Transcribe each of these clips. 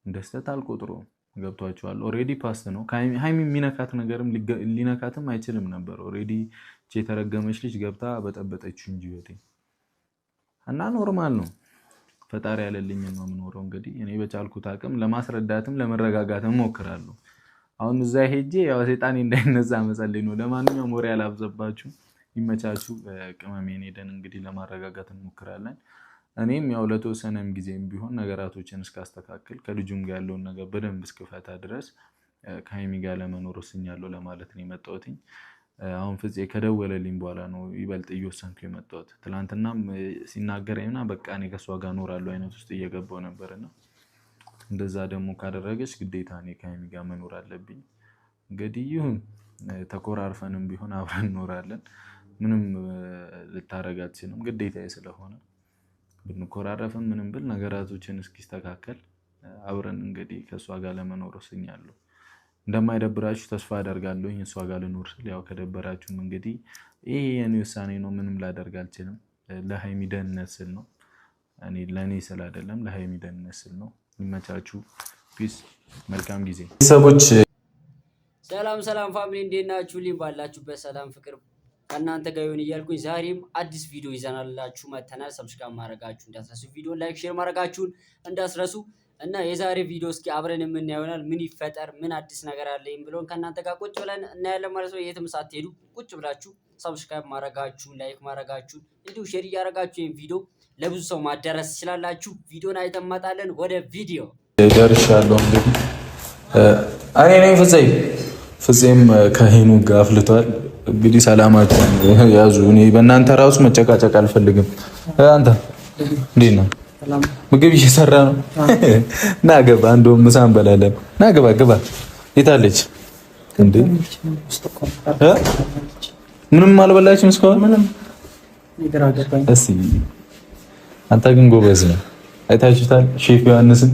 እንደ ስህተት አልቆጥረውም። ገብቷችኋል? ኦልሬዲ ፓስት ነው። ሃይሚ የሚነካት ነገርም ሊነካትም አይችልም ነበር። ኦልሬዲ የተረገመች ልጅ ገብታ በጠበጠችው እንጂ ህይወቴን እና ኖርማል ነው። ፈጣሪ ያለልኝ ነው የምኖረው። እንግዲህ እኔ በቻልኩት አቅም ለማስረዳትም ለመረጋጋትም ሞክራለሁ። አሁን እዛ ሄጄ ያው ሰይጣኔ እንዳይነሳ መጸለይ ነው። ለማንኛውም ወሬ አላብዛባችሁ፣ ይመቻችሁ። ቅመሜን ሄደን እንግዲህ ለማረጋጋት እንሞክራለን። እኔም ያው ለተወሰነም ጊዜም ቢሆን ነገራቶችን እስካስተካክል ከልጁም ጋር ያለውን ነገር በደንብ እስክፈታ ድረስ ከሃይሚ ጋር ለመኖር ወስኛለሁ ለማለት ነው የመጣሁትኝ። አሁን ፍፄ ከደወለልኝ በኋላ ነው ይበልጥ እየወሰንኩ የመጣሁት። ትናንትናም ሲናገረኝና በቃ እኔ ከእሷ ጋር እኖራለሁ አይነት ውስጥ እየገባው ነበርና እንደዛ ደግሞ ካደረገች ግዴታ እኔ ከሃይሚ ጋር መኖር አለብኝ። እንግዲህ ይሁን ተኮራርፈንም ቢሆን አብረን እኖራለን። ምንም ልታረግ አትችልም፣ ግዴታዬ ስለሆነ ብንኮራረፍም ምንም ብል ነገራቶችን እስኪስተካከል አብረን እንግዲህ ከእሷ ጋር ለመኖር ወስኛለሁ። እንደማይደብራችሁ ተስፋ አደርጋለሁኝ። እሷ ጋር ልኖር ስል ያው ከደበራችሁም እንግዲህ ይሄ የኔ ውሳኔ ነው፣ ምንም ላደርግ አልችልም። ለሃይሚ ደህንነት ስል ነው፣ እኔ ለእኔ ስል አይደለም፣ ለሃይሚ ደህንነት ስል ነው። ይመቻችሁ። ፒስ፣ መልካም ጊዜ ሰዎች። ሰላም ሰላም ፋሚሊ እንዴት ናችሁ? ልኝ ባላችሁበት ሰላም ፍቅር ከእናንተ ጋር ይሁን እያልኩኝ ዛሬም አዲስ ቪዲዮ ይዘናላችሁ መተናል። ሰብስክራይብ ማድረጋችሁ እንዳትረሱ፣ ቪዲዮ ላይክ፣ ሼር ማድረጋችሁን እንዳትረሱ እና የዛሬ ቪዲዮ እስኪ አብረን የምናየው ይሆናል። ምን ይፈጠር፣ ምን አዲስ ነገር አለ ብሎን ከእናንተ ጋር ቁጭ ብለን እናያለን ማለት ነው። የትም ሳትሄዱ ቁጭ ብላችሁ ሰብስክራይብ ማድረጋችሁን ላይክ ማድረጋችሁን እንዲሁ ሼር እያደረጋችሁ ይሄን ቪዲዮ ለብዙ ሰው ማደረስ ትችላላችሁ። ቪዲዮን አይተን እንመጣለን። ወደ ቪዲዮ ደርሻለሁ። እንግዲህ እኔ ነኝ ፍፄም ከሄኑ ጋር አፍልቷል። እንግዲህ ሰላማችሁን ያዙ። እኔ በእናንተ ራሱ መጨቃጨቅ አልፈልግም። አንተ እንዴት ነው? ምግብ እየሰራ ነው። ና ገባ፣ እንደውም ምሳ እንበላለን። ና ገባ ገባ። የታለች እንዴ? ምንም አልበላችም እስካሁን? ምንም እስኪ አንተ ግን ጎበዝ ነው። አይታችሁታል ሼፍ ዮሐንስን፣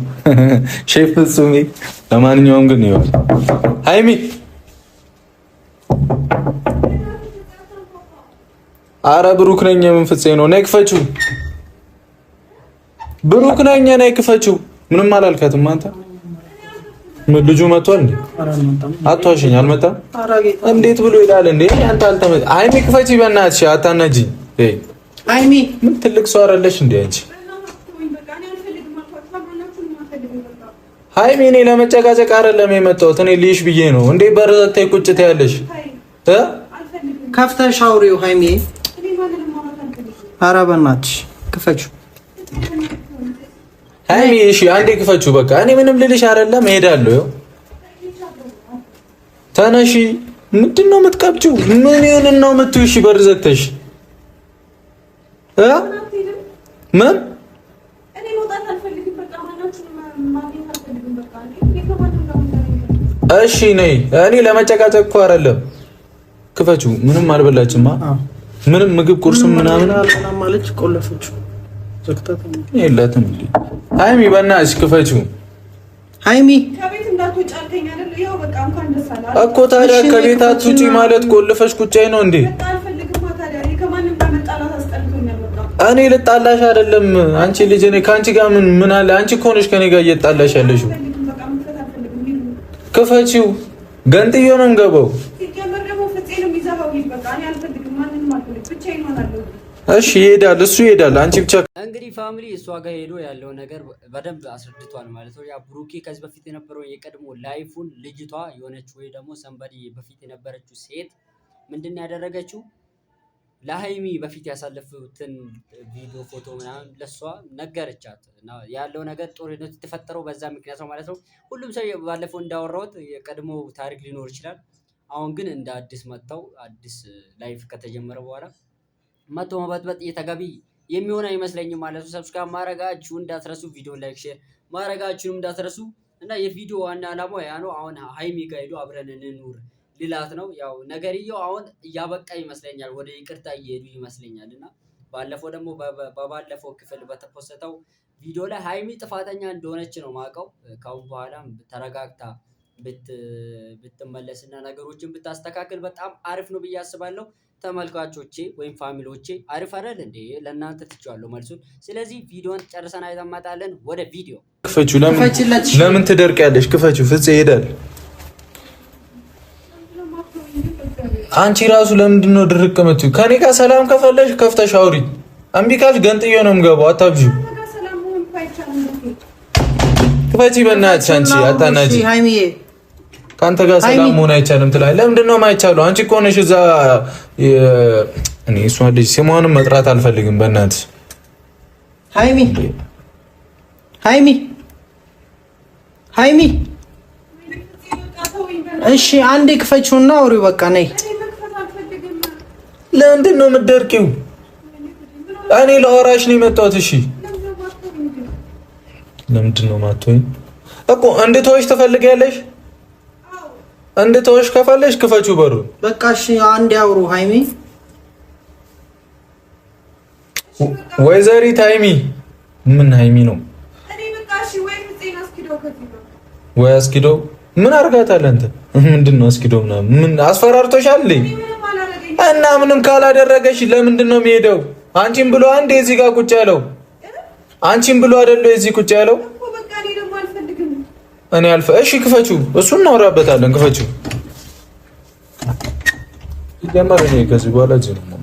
ሼፍ ፍጹሜ። ለማንኛውም ግን ይኸው ሃይሚ አረ ብሩክ ነኝ። ምን ፍፄ ነው? ነይ ክፈችው። ብሩክ ነኝ፣ ነይ ክፈችው። ምንም አላልካትም አንተ። ምን ልጁ መጥቷል እንዴ? አትዋሽኝ። አልመጣም። እንዴት ብሎ ይላል እንዴ? አንተ አልተመጣ። ሃይሚ ክፈቺ በእናትሽ፣ አታናጂ። ሃይሚ ምን ትልቅ ሰው አይደለሽ እንዴ አንቺ? ሃይሚ እኔ ለመጨቃጨቅ አይደለም የመጣሁት፣ እኔ ልይሽ ብዬ ነው። እንዴ በረዘተይ ቁጭ ትያለሽ? ከፍተሽ አውሪው ሃይሚ። ኧረ በእናትሽ ክፈችው ሃይሚ። እሺ አንዴ ክፈችው በቃ። እኔ ምንም ልልሽ አይደለም፣ እሄዳለሁ። ተነሺ። ምንድነው የምትቀብጪው? ምን ይሁን ነው የምትይው? እሺ በር ዘግተሽ ምን? እሺ ነይ። እኔ ለመጨቃጨቅ እኮ አይደለም። ክፈችው። ምንም አልበላችማ። ምንም ምግብ ቁርስም ምናምን ማለች ቆለፈችው። ዘግታት የላትም እንዴ? ሃይሚ በእናትሽ ክፈችው። ሃይሚ ከቤት እንዳትወጪ አልከኝ አይደል? ያው በቃ እንኳን ደስ አለ እኮ። ታዲያ ከቤት አትውጪ ማለት ቆልፈሽ ቁጭ ነው እንዴ? እኔ ልጣላሽ አይደለም አንቺ ልጅ። እኔ ካንቺ ጋር ምን አለ? አንቺ እኮ ነሽ ከኔ ጋር እየጣላሽ ያለሽው። ክፈቺው። ገንጥዮ ነው እንገባው። እሺ ይሄዳል፣ እሱ ይሄዳል። አንቺ ብቻ እንግዲህ ፋሚሊ እሷ ጋር ሄዶ ያለው ነገር በደንብ አስረድቷል ማለት ነው። ያ ብሩኬ ከዚህ በፊት የነበረው የቀድሞ ላይፉን ልጅቷ የሆነች ወይ ደግሞ ሰንበዲ በፊት የነበረችው ሴት ምንድን ነው ያደረገችው? ለሃይሚ በፊት ያሳለፉትን ቪዲዮ ፎቶ ምናምን ለሷ ነገረቻት እና ያለው ነገር ጦርነት የተፈጠረው በዛ ምክንያት ነው ማለት ነው። ሁሉም ሰው ባለፈው እንዳወራሁት የቀድሞ ታሪክ ሊኖር ይችላል። አሁን ግን እንደ አዲስ መጥተው አዲስ ላይፍ ከተጀመረ በኋላ መጥቶ መበጥበጥ እየተገቢ የሚሆን አይመስለኝም ማለት ነው። ሰብስክራይብ ማድረጋችሁ እንዳትረሱ፣ ቪዲዮ ላይክ ሼር ማድረጋችሁንም እንዳትረሱ እና የቪዲዮ ዋና ዓላማው ያ ነው። አሁን ሃይሚ ጋር ሄዶ አብረን እንኑር ሊላት ነው። ያው ነገርየው አሁን እያበቃ ይመስለኛል፣ ወደ ይቅርታ እየሄዱ ይመስለኛል። እና ባለፈው ደግሞ በባለፈው ክፍል በተፖስተው ቪዲዮ ላይ ሃይሚ ጥፋተኛ እንደሆነች ነው ማውቀው። ካሁን በኋላም ተረጋግታ ብትመለስና ነገሮችን ብታስተካክል በጣም አሪፍ ነው ብዬ አስባለሁ። ተመልካቾቼ ወይም ፋሚሊዎቼ አሪፍ አይደል እንዴ? ለእናንተ ትቼዋለሁ መልሱን። ስለዚህ ቪዲዮን ጨርሰን አይተማጣለን ወደ ቪዲዮ። ክፈቹ። ለምን ትደርቂያለሽ? ክፈቹ። ፍፄ ይሄዳል። አንቺ ራሱ ለምንድን ነው ድርቅ የምትይው? ከኔ ጋር ሰላም ከፈለሽ ከፍተሽ አውሪ። እምቢ ካልሽ ገንጥዬ ነው የምገባው። አታብዢ። ክፈቺ በእናትሽ። አንቺ አታናጂ። ከአንተ ጋር ሰላም መሆን አይቻልም ትላለህ። ለምንድን ነው የማይቻለው? አንቺ እኮ ነሽ እዛ። እኔ እሷን ልጅ ስሟንም መጥራት አልፈልግም። በእናትሽ ሃይሚ እሺ፣ አንዴ ክፈችውና አውሪው። በቃ ነይ። ለምንድን ነው የምትደርቂው? እኔ ለወራሽ ነው የመጣሁት። እሺ፣ ለምንድን ነው የማትሆኝ እኮ? እንድትወሽ ትፈልጊያለሽ? እንድትወሽ ከፈለሽ ክፈችው በሩ። በቃ እሺ፣ አንዴ አውሩ። ሃይሚ ወይዘሪት ሃይሚ። ምን ሃይሚ ነው? ወይ አስኪዶ ምን አርጋታል? አንተ ምንድን ነው አስኪዶ ምናምን? ምን አስፈራርቶሻል እና ምንም ካላደረገሽ ለምንድን ነው የሚሄደው? አንቺን ብሎ አንዴ እዚህ ጋር ቁጭ ያለው አንቺን ብሎ አይደለም እዚህ ቁጭ ያለው። እኔ አልፈ እሺ፣ ክፈችው። እሱን እናወራበታለን። ክፈችው። ይጀምር። እኔ ከዚህ በኋላ እዚህ ነው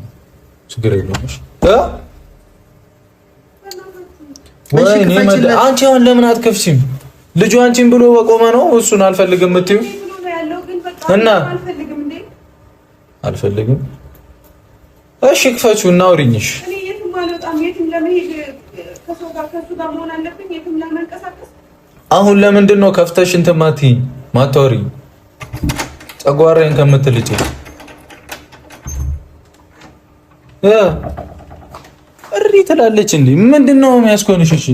ችግር የለውም። እሺ አንቺ አሁን ለምን አትከፍቺም? ልጁ አንቺን ብሎ በቆመ ነው እሱን አልፈልግም የምትይው እና አልፈልግም። እሺ ክፈችው እና አውሪኝሽ። አሁን ለምንድን ነው ከፍተሽ እንትን ማታወሪኝ? ጨጓራዬን ከምትልጪ እሪ ትላለች እንዴ? ምንድን ነው የሚያስኮንሽ? እሺ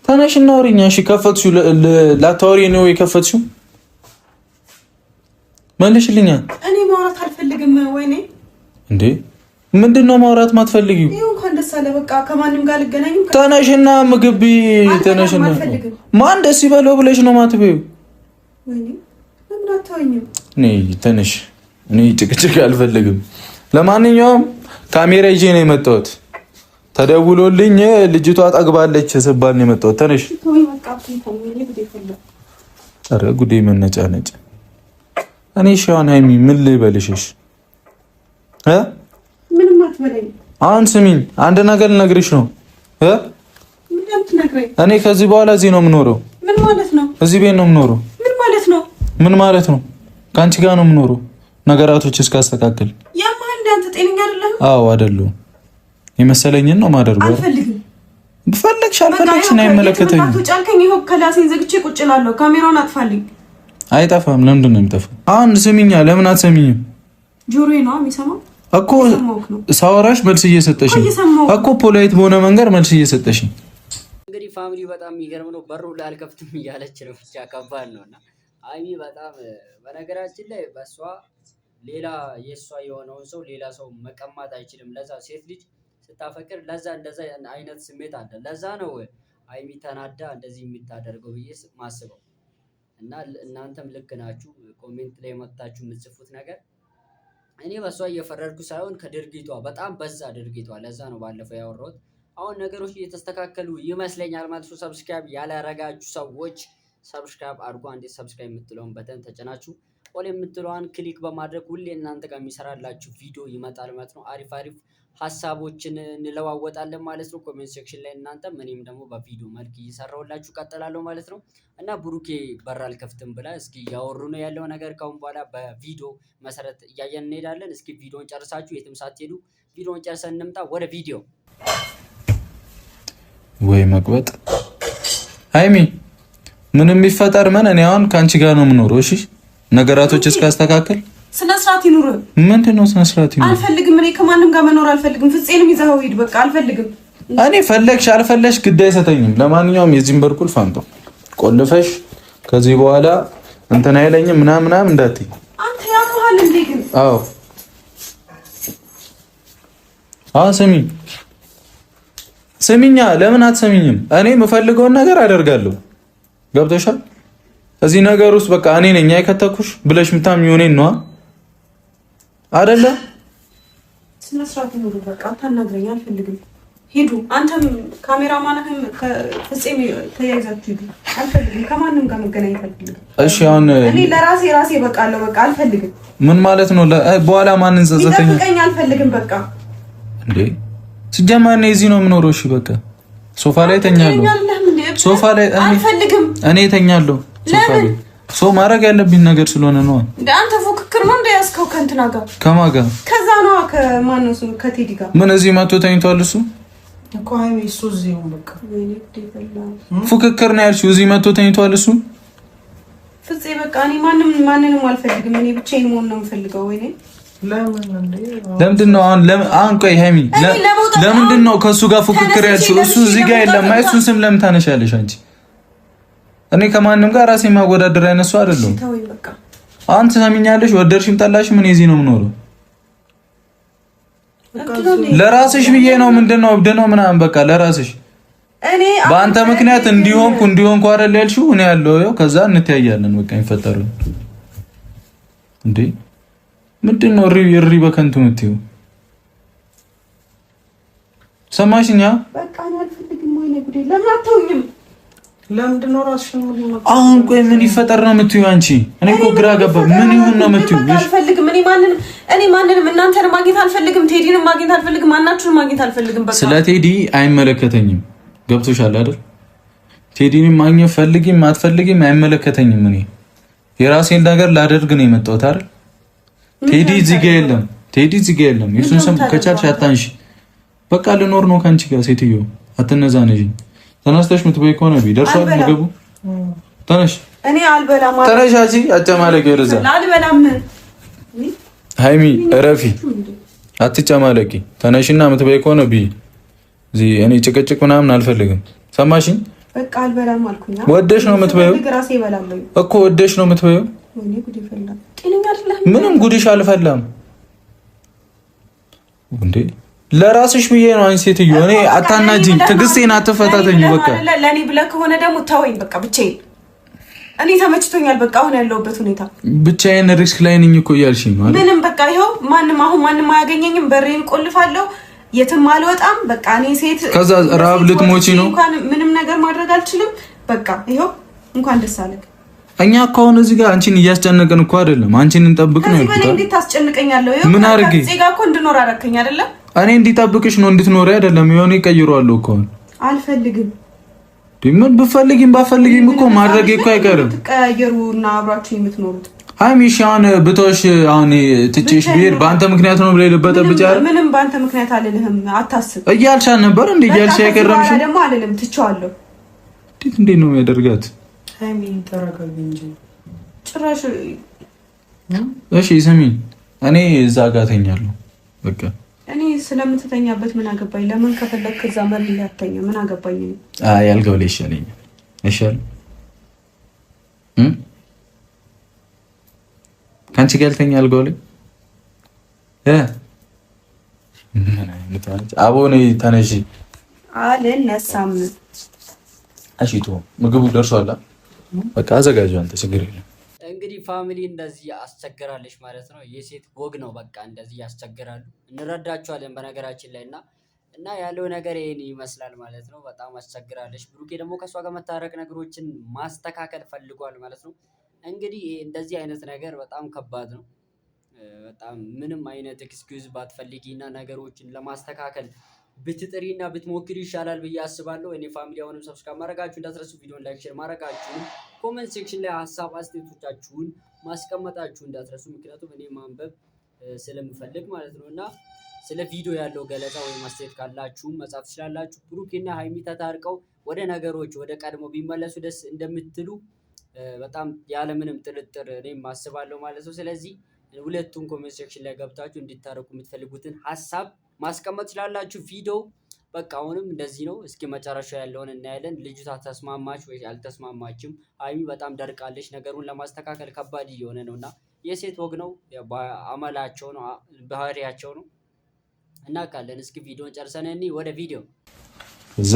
ተነሽና አውሪኝ። እሺ ከፈትሽው። ላታወሪ ነው የከፈትሽው? መልሽልኛ። እኔ ማውራት አልፈልግም። ወይኔ እንዴ ምንድነው ማውራት ማትፈልጊው? ይሁን እንኳን ደስ አለ። በቃ ከማንም ጋር ልገናኝ። ተነሽና ምግብ ተነሽና። ማን ደስ ይበለው ብለሽ ነው ማትበይው? ወይኔ ምን አታወኝም? ነይ ተነሽ። እኔ ጭቅጭቅ አልፈልግም። ለማንኛውም ካሜራ ይዤ ነው የመጣሁት። ተደውሎልኝ ልጅቷ ጠግባለች ስባል ነው የመጣሁት። ተነሽ። ኧረ ጉዴ መነጫነጭ። እኔ ሻውን ሃይሚ ምን ልበልሽሽ? ምንም አትበለኝ። አሁን ስሚኝ፣ አንድ ነገር ልነግርሽ ነው። እኔ ከዚህ በኋላ እዚህ ነው የምኖረው። ምን ማለት ነው? እዚህ ቤት ነው የምኖረው። ምን ማለት ነው? ምን ማለት ነው? ከአንቺ ጋር ነው የምኖረው ነገራቶች እስካስተካክል። ያማል አንተ ጤነኛ አይደለህ? አዎ አይደለሁም። የመሰለኝን ነው ማደርገው። አልፈልግም። ብፈልግሽ አልፈልግሽ ነው አይመለከተኝም። አንተ ጫልከኝ። ይሄው ከላሴን ዘግቼ ቁጭ እላለሁ። ካሜራውን አጥፋልኝ። አይጠፋም። ለምንድን ነው የሚጠፋው? አሁን ስሚኛ። ለምን አትሰሚኝም? ጆሮዬ ነው የሚሰማው እኮ። ሳወራሽ መልስ እየሰጠሽኝ እኮ፣ ፖላይት በሆነ መንገድ መልስ እየሰጠሽኝ። እንግዲህ ፋሚሊ በጣም የሚገርም ነው። በሩ ላይ አልከፍትም እያለች ነው። ብቻ ከባድ ነውና ሃይሚ በጣም በነገራችን ላይ በሷ ሌላ የሷ የሆነውን ሰው ሌላ ሰው መቀማት አይችልም። ለዛ ሴት ልጅ ስታፈቅር ለዛ እንደዛ አይነት ስሜት አለ። ለዛ ነው ሃይሚ ተናዳ እንደዚህ የምታደርገው ብዬ ማስበው። እና እናንተም ልክ ናችሁ። ኮሜንት ላይ መጣችሁ የምትጽፉት ነገር እኔ በሷ እየፈረድኩ ሳይሆን ከድርጊቷ በጣም በዛ ድርጊቷ። ለዛ ነው ባለፈው ያወራሁት። አሁን ነገሮች እየተስተካከሉ ይመስለኛል ማለት ነው። ሰብስክራይብ ያላረጋችሁ ሰዎች ሰብስክራይብ አድርጉ። አንዴ ሰብስክራይብ የምትለውን በተን ተጭናችሁ ኦል የምትለዋን ክሊክ በማድረግ ሁሌ እናንተ ጋር የሚሰራላችሁ ቪዲዮ ይመጣል ማለት ነው። አሪፍ አሪፍ ሀሳቦችን እንለዋወጣለን ማለት ነው። ኮሜንት ሴክሽን ላይ እናንተም እኔም ደግሞ በቪዲዮ መልክ እየሰራሁላችሁ ቀጥላለሁ ማለት ነው። እና ብሩኬ በር አልከፍትም ብላ እስኪ እያወሩ ነው ያለው ነገር። ካሁን በኋላ በቪዲዮ መሰረት እያየን እንሄዳለን። እስኪ ቪዲዮን ጨርሳችሁ የትም ሳትሄዱ ቪዲዮን ጨርሰን እንምጣ ወደ ቪዲዮ። ወይ መቅበጥ ሃይሚ ምንም የሚፈጠር ምን እኔ አሁን ከአንቺ ጋር ነው የምኖረው። እሺ ነገራቶች እስካስተካከል ስነ ስርዓት ይኑር። ምንድነው ስነ ስርዓት ይኑር? አልፈልግም። እኔ ከማንም ጋር መኖር አልፈልግም። ፍፄንም ይዘኸው ሂድ። በቃ አልፈልግም። እኔ ፈለግሽ አልፈለግሽ ግድ አይሰጠኝም። ለማንኛውም የዚህን በርኩል ፋንቶ ቆልፈሽ ከዚህ በኋላ እንትን አይለኝም ምናምን እንዳትይ። አንተ ያመሃል እንዴ ግን? አዎ ስሚኛ። ለምን አትሰሚኝም? እኔ የምፈልገውን ነገር አደርጋለሁ። ገብቶሻል? እዚህ ነገር ውስጥ በቃ እኔ ነኝ አይከተኩሽ ብለሽ ምታምኚው እኔን ነው አይደለ? ስነ ስርዓት ነው። በቃ አታናግረኝ፣ አልፈልግም። ሂዱ። አንተም ካሜራማንህም ከፍፄም ተያይዛችሁ ሂዱ። አልፈልግም። ከማንም ጋር መገናኘት አልፈልግም። እሺ አሁን እኔ ለራሴ በቃለሁ። በቃ አልፈልግም። ምን ማለት ነው? በኋላ ማንን ጸጸተኝ? ይጠብቀኝ። አልፈልግም። በቃ እንዴ ሲጀመር እኔ እዚህ ነው የምኖረው። እሺ በቃ ሶፋ ላይ ተኛለሁ። ሶፋ ላይ አልፈልግም። እኔ ተኛለሁ ሶፋ ላይ። ሶ ማድረግ ያለብኝ ነገር ስለሆነ ነው። አንተ ፉክክር ነው እንደያዝከው ከእንትና ጋር። ከማን ጋር? ከዛ ነው ከማነው እሱ ከቴዲ ጋር። ምን እዚህ መጥቶ ተኝቷል እሱ እኮ ሃይሚ እሱ እዚህ ነው በቃ ፉክክር ነው ያልሽው። እዚህ መጥቶ ተኝቷል እሱ። ፍፄ በቃ እኔ ማንንም አልፈልግም። እኔ ብቻዬን መሆን ነው የምፈልገው። ወይኔ ለምንድን ነው አሁን ቆይ ሃይሚ ለምንድን ነው ከእሱ ጋር ፉክክር ያልሽው? እሱ እዚህ ጋር የለም። እሱን ስም ለምን ታነሻለሽ አንቺ? እኔ ከማንም ጋር ራሴ ማወዳደር አይነሱ አይደለም። አንተ ሰሚኛለሽ፣ ወደድሽም ጠላሽም እኔ እዚህ ነው የምኖረው። ለራስሽ ብዬ ነው። ምንድነው እብድ ነው ምናምን በቃ ለራስሽ። በአንተ ምክንያት እንዲሆንኩ አይደል ያልሽው? እኔ ያለው ያው ከዛ እንተያያለን በቃ ይፈጠራል እንዴ። ምንድነው እሪ በከንቱ የምትይው? ሰማሽኛ? በቃ እኔ አልፈልግም። ወይኔ ጉዴ! ለምን አትተውኝም? ለምንድን ነው ራስሽን አሁን ቆይ ምን ይፈጠር ነው የምትይው አንቺ? እኔ እኮ ግራ ገባ። ምን ይሁን ነው የምትይው? አልፈልግም። እኔ ማንንም እናንተን ማግኘት አልፈልግም። ቴዲንም ማግኘት አልፈልግም። ማናችሁንም ማግኘት አልፈልግም። በቃ ስለ ቴዲ አይመለከተኝም። ገብቶሻል አይደል? ቴዲንም ማግኘት ፈልጊም አትፈልጊም አይመለከተኝም። እኔ የራሴን ነገር ላደርግ ነው የመጣሁት አይደል? ቴዲ እዚህ ጋር የለም። ቴዲ እዚህ ጋር የለም። የሱን ስም ከቻልሽ አታንሺ። በቃ ልኖር ነው ካንቺ ጋር። ሴትዮ አትነዛነጂ። ተነስተሽ ምትበይ ከሆነ ቢደርሷል ምግቡ። ተነሽ። እኔ አልበላም። ተነሽ። አጂ አጨማለቂ ወደዛ። አልበላም። ሃይሚ እረፊ፣ አትጨማለቂ። ተነሽና ምትበይ ከሆነ ቢ እዚህ እኔ ጭቅጭቅ ምናምን አልፈልግም። ሰማሽኝ? በቃ አልበላም አልኩኝ። ወደሽ ነው የምትበይው ራሴ እበላለሁ እኮ ወደሽ ነው የምትበይው። ወይኔ ጉድ ይፈላ። ጤነኛ አይደለም። ምንም ጉድሽ አልፈላም እንዴ። ለራስሽ ብዬ ነው አንቺ ሴትዮ። እኔ አታናጂኝ፣ ትዕግስቴን አትፈታተኝ። በቃ ለኔ ብለህ ከሆነ ደግሞ ተወኝ። በቃ ብቻዬን እኔ ተመችቶኛል። በቃ አሁን ያለሁበት ሁኔታ ብቻዬን ሪስክ ላይ ነኝ እኮ እያልሽኝ ነው አይደል? ምንም በቃ ይኸው ማንም አያገኘኝም። በሬን ቆልፋለሁ። የትም አልወጣም። በቃ እኔ ሴት ከዛ ራብ ልትሞቺ ነው። እንኳን ምንም ነገር ማድረግ አልችልም። በቃ ይኸው እንኳን ደስ አለህ። እኛ እኮ አሁን እዚህ ጋር አንቺን እያስጨነቅን እኮ አይደለም። አንቺን እንጠብቅ ነው ያልኩት። እንዴት ታስጨንቀኛለህ? ምን አድርጌ እዚህ ጋር እኮ እንድኖር አደረከኝ አይደለም? እኔ እንዲጠብቅሽ ነው እንድትኖሪ አይደለም። የሆነ ይቀይሯለሁ እኮ አልፈልግም። ምን ብፈልጊም ባፈልጊም እኮ ማድረግ እኮ አይቀርም። ትቀያየሩና አብራችሁ የምትኖሩት ሃይሚሽ አሁን ብቶሽ አሁን ትጭሽ ብሄድ በአንተ ምክንያት ነው ብለህ ልበጠብጭ አይደል? ምንም በአንተ ምክንያት አልልህም። አታስብ እያልሽ ነበር እንዴ? እያልሽ አይቀርምሽ ደግሞ አልልም። ትቼዋለሁ። እንዴት ነው የሚያደርጋት? ሃይሚ ተረጋጊ እንጂ ጭራሽ። እሺ ስሚኝ፣ እኔ እዛ ጋር ተኛለሁ በቃ። እኔ ስለምትተኛበት ምን አገባኝ? ለምን ከፈለክ እዛ መሬት ላይ አትተኛ? ምን አገባኝ? አይ አልጋው ላይ ይሻለኛል። አይሻልም? ካንቺ ጋር ልተኛ አልጋው ላይ ምን አይነት አቦኔ ተነሺ። አልነሳም። እሺ ቶ ምግቡ ደርሷል። በቃ አዘጋጁ አንተ፣ ችግር የለም። እንግዲህ ፋሚሊ እንደዚህ ያስቸግራለች ማለት ነው። የሴት ወግ ነው። በቃ እንደዚህ ያስቸግራሉ። እንረዳቸዋለን በነገራችን ላይ እና ያለው ነገር ይሄን ይመስላል ማለት ነው። በጣም አስቸግራለች። ብሩኬ ደግሞ ከእሷ ጋር መታረቅ ነገሮችን ማስተካከል ፈልጓል ማለት ነው። እንግዲህ እንደዚህ አይነት ነገር በጣም ከባድ ነው። በጣም ምንም አይነት ኤክስኪውዝ ባትፈልጊና ነገሮችን ለማስተካከል ብትጥሪና ብትሞክሪ ይሻላል ብዬ አስባለሁ። እኔ ፋሚሊ አሁንም ሰብስክራይብ ማድረጋችሁ እንዳትረሱ፣ ቪዲዮን ላይክ፣ ሼር ማድረጋችሁን፣ ኮሜንት ሴክሽን ላይ ሀሳብ አስተያየቶቻችሁን ማስቀመጣችሁ እንዳትረሱ። ምክንያቱም እኔ ማንበብ ስለምፈልግ ማለት ነው። እና ስለ ቪዲዮ ያለው ገለጻ ወይም አስተያየት ካላችሁ መጻፍ ትችላላችሁ። ብሩኬና ሃይሚ ተታርቀው ወደ ነገሮች ወደ ቀድሞ ቢመለሱ ደስ እንደምትሉ በጣም ያለምንም ጥርጥር እኔም አስባለሁ ማለት ነው። ስለዚህ ሁለቱም ኮሜንት ሴክሽን ላይ ገብታችሁ እንዲታረቁ የምትፈልጉትን ሀሳብ ማስቀመጥ ትችላላችሁ። ቪዲዮ በቃ አሁንም እንደዚህ ነው። እስኪ መጨረሻ ያለውን እናያለን። ልጅቷ ተስማማች ወይ አልተስማማችም? ሃይሚ በጣም ደርቃለች። ነገሩን ለማስተካከል ከባድ እየሆነ ነው እና የሴት ወግ ነው፣ አመላቸው ነው፣ ባህሪያቸው ነው እና ካለን እስኪ ቪዲዮን ጨርሰን እኔ ወደ ቪዲዮ እዛ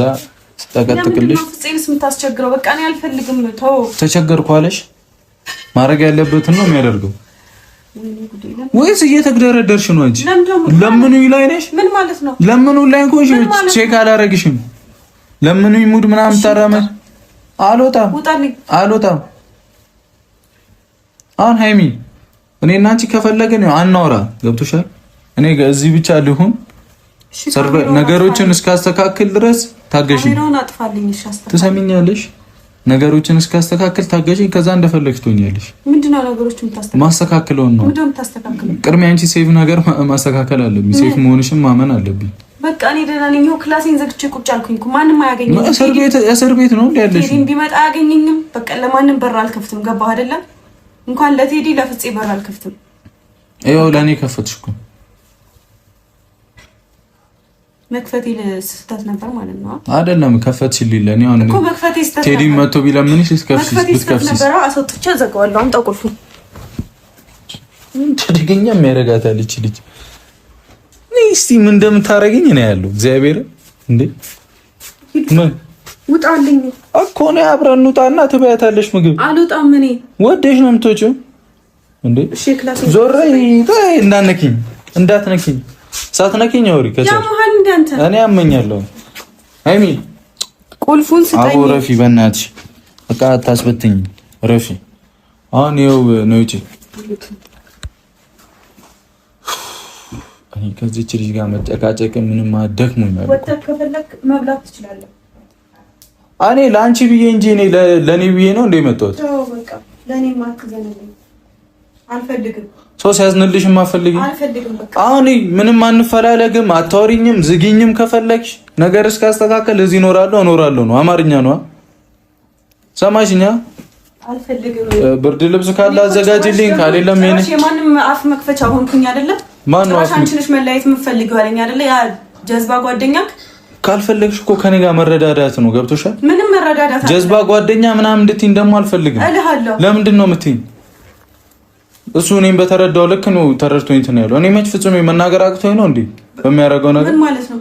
ተጠቀጥቅልሽ ፍፄንስ የምታስቸግረው? በቃ እኔ አልፈልግም። ተው። ተቸገርኩ አለሽ። ማድረግ ያለበትን ነው የሚያደርገው። ወይስ እየተግደረደርሽ ነው እንጂ ለምኑ ላይ ነሽ? ምን ማለት ነው? ለምኑ ላይ እንኳን ቼክ አላረግሽም። ለምኑ ሙድ ምናምን ታራመ አልወጣም። አሁን ሃይሚ እኔና አንቺ ከፈለግን አናወራ። ገብቶሻል? እኔ እዚህ ብቻ ልሁን ነገሮችን እስካስተካክል ድረስ ታገሽኝ። ትሰሚኛለሽ? ነገሮችን እስካስተካክል ታገሽኝ። ከዛ እንደፈለግሽ ትሆኛለሽ። ምንድነው ነገሮችን ታስተካክል? ማስተካከለው ነው። ምንድነው ታስተካክለው? ቅድሚያ አንቺ ሴፍ ነገር ማስተካከል አለብኝ። ሴፍ መሆንሽን ማመን አለብኝ። በቃ እኔ ደህና ነኝ። ክላሴን ዘግቼ ቁጭ አልኩኝ። ማንም አያገኘኝም። እስር ቤት ነው እንዴ ያለሽ? ቴዲን ቢመጣ አያገኘኝም። በቃ ለማንም በር አልከፍትም። ገባህ አይደለም? እንኳን ለቴዲ ለፍፄ በር አልከፍትም። ይኸው ለእኔ ከፈትሽ እኮ። መክፈቴ ስህተት ነበር ማለት ነው አይደለም? ከፈትሽልኝ ለእኔ። አሁን እኮ መክፈቴ ስህተት ነበር። ቴዲ መጥቶ ቢለምንሽ ብትከፍቺ ነበር። አስወጥቼ ዘጋዋለሁ። አምጣ ቁልፉን። ተደገኛ የሚያረጋታል እቺ ልጅ። እስቲ ምን እንደምታረገኝ ነው ያለው። እግዚአብሔር እንዴ ምን ውጣልኝ እኮ ነው። አብረን እንውጣና ትበያታለሽ ምግብ። አልወጣም። እኔ ወደሽ ነው የምትወጪው እንዴ? እሺ ክላስ ዞሬ እንዳትነኪኝ ሳትነኪኝ አውሪ። ያማሃል እንደ አንተ እኔ አመኛለሁ። ሃይሚ ቁልፉን ስጠኝ። አቦ ረፊ በእናትሽ በቃ አታስበትኝ ረፊ። አሁን ይኸው ነው እጪ። እኔ ከዚህች ልጅ ጋር መጨቃጨቅ ምንም አደክሞኛል። ወተት ከፈለክ መብላት ትችላለህ። እኔ ለአንቺ ብዬ እንጂ እኔ ለኔ ብዬ ነው እንደ መጣሁት። በቃ ለኔ ማትዘነልኝ አልፈልግም። ሰው ሲያዝንልሽ ማፈልጊ አልፈልግም። በቃ አሁን ምንም አንፈላለግም። አታወሪኝም። ዝግኝም ከፈለግሽ ነገር እስካስተካከል እዚህ እኖራለሁ ነው። አማርኛ ነው። ሰማሽኛ? አልፈልግም። ብርድ ልብስ ካለ አዘጋጅልኝ። ካሌለም የኔ የማንም አፍ መክፈቻ ሆንኩኝ አይደለ? ማን ነው አፍ አንቺ ነሽ መለያየት የምትፈልጊው አለኝ አይደለ? ያ ጀዝባ ጓደኛክ ካልፈለግሽ እኮ ከኔ ጋር መረዳዳት ነው። ገብቶሻል? ምንም መረዳዳት ጀዝባ ጓደኛ ምናምን እንድትይኝ ደግሞ አልፈልግም። እልሃለሁ። ለምንድን ነው የምትይኝ? እሱ እኔም በተረዳው ልክ ነው ተረድቶኝ እንትን ያለው። እኔ መች ፍጹም መናገር አቅቶኝ ነው እንዴ? በሚያደርገው ነገር ምን ማለት ነው?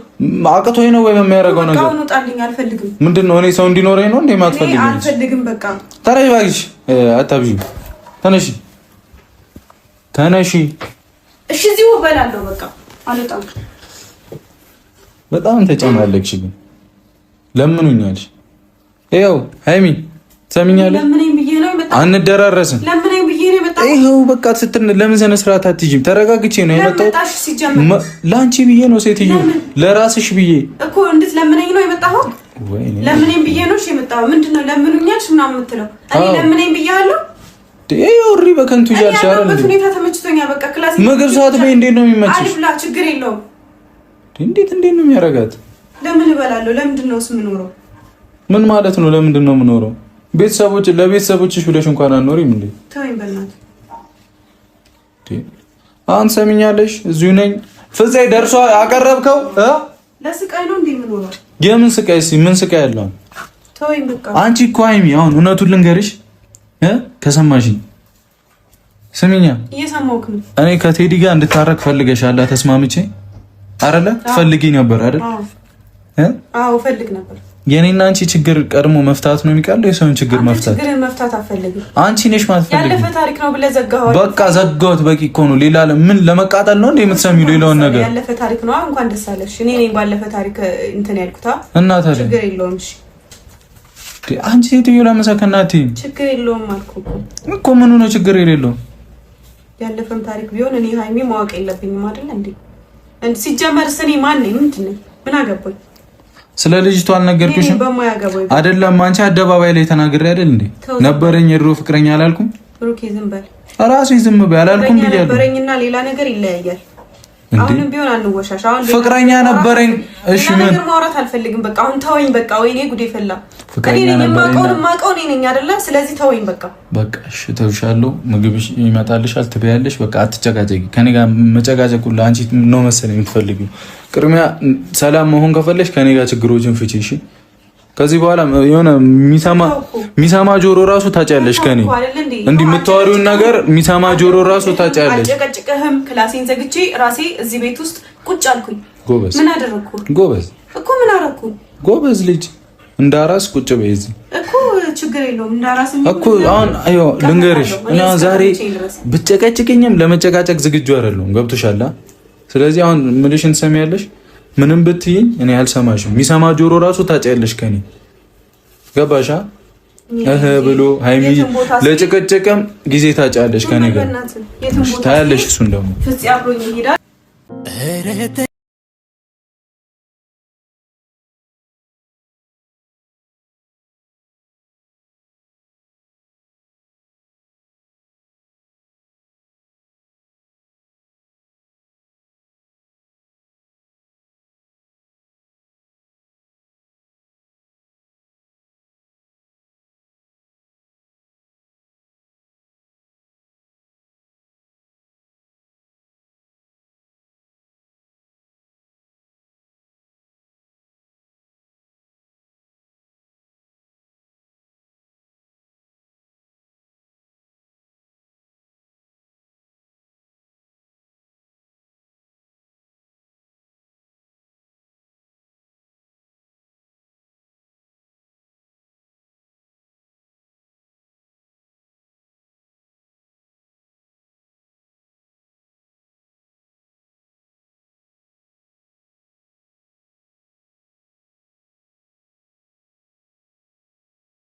አቅቶኝ ነው ወይ በሚያደርገው ነገር? በቃ ውጣልኝ። አልፈልግም። ምንድነው? እኔ ሰው እንዲኖረኝ ነው እንዴ ማትፈልጊኝ? አልፈልግም። በቃ ተረጋግሽ። አታብዢ። ተነሺ። እሺ እዚሁ እበላለሁ። በቃ አልወጣም። በጣም ተጨማለቅሽ ግን ለምኑኛልሽ። ይኸው ሃይሚ ትሰሚኛለሽ? ለምነኝ ብዬ ነው የመጣሁት። አንደራረስም። ለምነኝ ብዬ ነው የመጣሁት። ይኸው በቃ ስትል ለምን ስነ ስርዓት አትይጂም? ተረጋግቼ ነው የመጣሁት። ለአንቺ ብዬ ነው ሴትዮ፣ ለራስሽ ብዬ እኮ እንድትለምነኝ ነው የመጣሁት። ለምነኝ ብዬ ነው እሺ የመጣሁት። ምንድነው ለምኑኛልሽ ምናምን የምትለው? እኔ ለምነኝ ብዬሃለሁ። ይኸውሪ በከንቱ እያልሽ አይደል እንዴ? ሁኔታ ተመችቶኛል። በቃ ክላስ ምግብ ሰዓት በይ። እንዴት ነው የሚመችሽ? አሪፍ ላ ችግር የለውም። እንዴት ነው የሚያረጋት? ለምን እበላለሁ? ለምንድን ነው የምኖረው? ምን ማለት ነው? ለምንድን ነው የምኖረው? ለቤተሰቦችሽ ብለሽ እንኳን አኖሪም እንዴ? ተወኝ በእናትህ። አሁን ሰሚኛለሽ? እዚሁ ነኝ። ፍፄ ደርሶ አቀረብከው? ለስቃይ ነው እንዴ የምኖረው? የምን ስቃይ? ምን ስቃይ ያለው? ተወኝ በቃ። አንቺ እኮ ሃይሚ አሁን እውነቱን ልንገርሽ ከሰማሽኝ ስሚኛ። እየሰማሁህ ነው። እኔ ከቴዲ ጋር እንድታረቅ ፈልገሻል። ተስማምቼ አይደለ? ትፈልጊ ነበር አይደል? አዎ ፈልግ ነበር። የኔና አንቺ ችግር ቀድሞ መፍታት ነው የሚቀለው የሰውን ችግር መፍታት? ችግርን መፍታት አፈልግም። አንቺ ነሽ ማትፈልጊ። ያለፈ ታሪክ ነው ብለህ ዘጋኸው። በቃ ዘጋሁት። በቂ እኮ ነው። ሌላ ምን ለመቃጠል ነው እንዴ የምትሰሚው? ሌላውን ነገር ያለፈ ታሪክ ነው። እንኳን ደስ አለሽ። እኔ ነኝ ባለፈ ታሪክ እንትን ያልኩት። እና ታዲያ ችግር የለውም። እሺ አንቺ ሴትዮ ለመሰከናት ችግር የለውም አልኩህ እኮ። ምኑ ነው ችግር የሌለው? ያለፈም ታሪክ ቢሆን እኔ ሃይሚ ማወቅ የለብኝም አይደል እንዴ? ሲጀመር እኔ ማን ነኝ? ምንድን ነኝ? ምን አገባኝ? ስለ ልጅቷ አልነገርኩሽም አይደለም? አንቺ አደባባይ ላይ ተናግሬ አይደል እንዴ? ነበረኝ የድሮ ፍቅረኛ አላልኩም? ብሩኬ ዝም በል። ራሴ ዝም በል አላልኩም ብያለሁ። ነበረኝና ሌላ ነገር ይለያያል። አሁንም ቢሆን አንወሻሽ። አሁን ፍቅረኛ ነበረኝ። እሺ ምን ማውራት አልፈልግም። በቃ አሁን ተወኝ። በቃ ወይኔ ጉዴ ፈላ። እኔ ነኝ የማውቀው እኔ ነኝ አይደለ? ስለዚህ ተወኝ በቃ። በቃ እሺ ተውሻለሁ። ምግብሽ ይመጣልሻል፣ ትበያለሽ። በቃ አትጨቃጨቂ። ከኔ ጋር መጨቃጨቅ ሁሉ አንቺ ነው መሰለኝ የምትፈልጊው። ቅድሚያ ሰላም መሆን ከፈለሽ ከኔ ጋር ችግሮችን ፍቺ። እሺ ከዚህ በኋላ የሆነ የሚሰማ ጆሮ ራሱ ታጫለሽ። ከኔ እንዲህ የምታወሪውን ነገር የሚሰማ ጆሮ ራሱ ታጫለሽ። አጨቀጭቀህም ክላሴን ዘግቼ ራሴ እዚህ ቤት ውስጥ ቁጭ አልኩኝ። ጎበዝ። ምን አደረግኩ? ጎበዝ እኮ ምን አደረግኩ? ጎበዝ ልጅ እንዳራስ ቁጭ በይ እዚህ እኮ። ችግር የለውም እንዳራስ እኮ አሁን አዮ ልንገርሽ እና ዛሬ ብጨቀጭቅኝም ለመጨቃጨቅ ዝግጁ አይደለሁም። ገብቶሻል? ስለዚህ አሁን ምልሽን ትሰሚያለሽ። ምንም ብትይኝ እኔ አልሰማሽም። የሚሰማ ጆሮ ራሱ ታጫለሽ ከኔ ገባሻ? ብሎ ሃይሚ ለጭቅጭቅም ጊዜ ታጫለሽ ከኔ ጋር ታያለሽ። እሱን ደግሞ ፍፄ አብሮኝ ይሄዳል።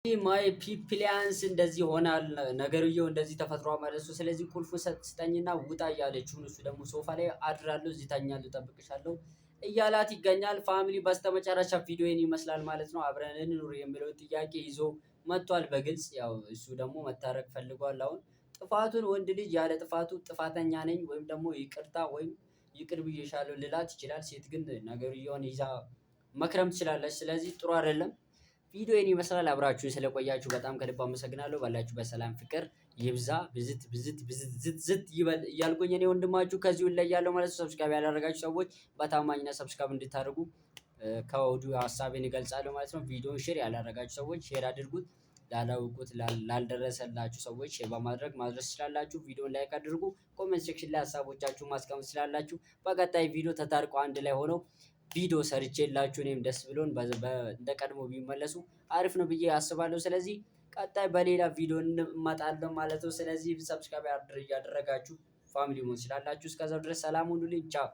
ማይ ፒፕሊያንስ እንደዚህ ሆናል ነገርየው እንደዚህ ተፈጥሯ ማለት ነው። ስለዚህ ቁልፉ ስጠኝና ውጣ እያለችው እሱ ደግሞ ሶፋ ላይ አድራለሁ እዚህ ተኛለሁ ጠብቅሻለሁ እያላት ይገኛል። ፋሚሊ በስተመጨረሻ ቪዲዮን ይመስላል ማለት ነው። አብረን እንኑር የሚለው ጥያቄ ይዞ መጥቷል በግልጽ ያው እሱ ደግሞ መታረቅ ፈልጓል። አሁን ጥፋቱን ወንድ ልጅ ያለ ጥፋቱ ጥፋተኛ ነኝ ወይም ደግሞ ይቅርታ ወይም ይቅር ብዬሻለሁ ልላት ይችላል። ሴት ግን ነገርየውን ይዛ መክረም ትችላለች። ስለዚህ ጥሩ አይደለም። ቪዲዮን ይመስላል። አብራችሁን ስለቆያችሁ በጣም ከልብ አመሰግናለሁ። ባላችሁ በሰላም ፍቅር ይብዛ። ብዝት ይበል እያልኩኝ እኔ ወንድማችሁ ከዚሁ ላይ ያለው ማለት ሰብስክራይብ ያላደረጋችሁ ሰዎች በታማኝነት ሰብስክራይብ እንድታደርጉ ከወዲሁ ሀሳቤን እገልጻለሁ ማለት ነው። ቪዲዮን ሼር ያላደረጋችሁ ሰዎች ሼር አድርጉት። ላላውቁት ላልደረሰላችሁ ሰዎች ሼር በማድረግ ማድረስ ትችላላችሁ። ቪዲዮን ላይክ አድርጉ። ኮሜንት ሴክሽን ላይ ሀሳቦቻችሁን ማስቀመጥ ትችላላችሁ። በቀጣይ ቪዲዮ ተታርቀው አንድ ላይ ሆነው ቪዲዮ ሰርቼላችሁ እኔም ደስ ብሎን እንደ ቀድሞ ቢመለሱ አሪፍ ነው ብዬ አስባለሁ። ስለዚህ ቀጣይ በሌላ ቪዲዮ እንመጣለን ማለት ነው። ስለዚህ ሰብስክራይብ እያደረጋችሁ ፋሚሊ መሆን ትችላላችሁ። እስከዛው ድረስ ሰላም ሁኑልኝ። ቻው